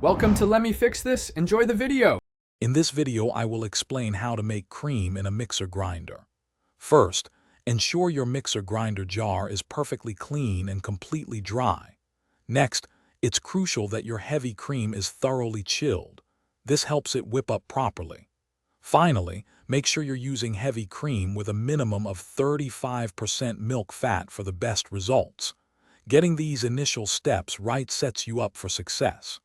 Welcome to Let Me Fix This. Enjoy the video. In this video, I will explain how to make cream in a mixer grinder. First, ensure your mixer grinder jar is perfectly clean and completely dry. Next, it's crucial that your heavy cream is thoroughly chilled. This helps it whip up properly. Finally, make sure you're using heavy cream with a minimum of 35% milk fat for the best results. Getting these initial steps right sets you up for success.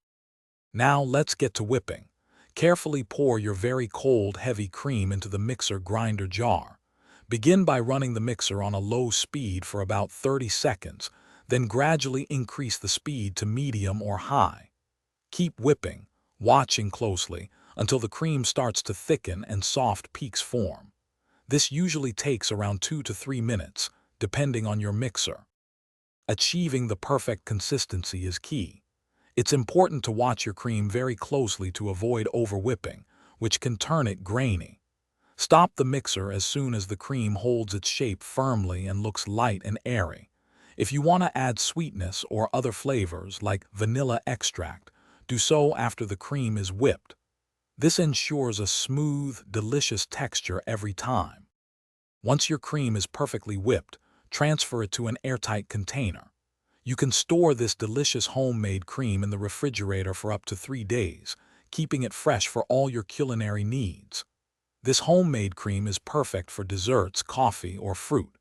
Now let's get to whipping. Carefully pour your very cold, heavy cream into the mixer grinder jar. Begin by running the mixer on a low speed for about 30 seconds, then gradually increase the speed to medium or high. Keep whipping, watching closely, until the cream starts to thicken and soft peaks form. This usually takes around 2 to 3 minutes, depending on your mixer. Achieving the perfect consistency is key. It's important to watch your cream very closely to avoid over-whipping, which can turn it grainy. Stop the mixer as soon as the cream holds its shape firmly and looks light and airy. If you want to add sweetness or other flavors like vanilla extract, do so after the cream is whipped. This ensures a smooth, delicious texture every time. Once your cream is perfectly whipped, transfer it to an airtight container. You can store this delicious homemade cream in the refrigerator for up to 3 days, keeping it fresh for all your culinary needs. This homemade cream is perfect for desserts, coffee, or fruit.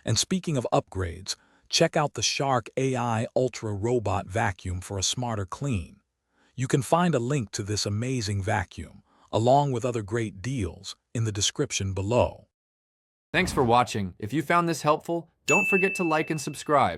And speaking of upgrades, check out the Shark AI Ultra Robot Vacuum for a smarter clean. You can find a link to this amazing vacuum, along with other great deals, in the description below. Thanks for watching. If you found this helpful, don't forget to like and subscribe.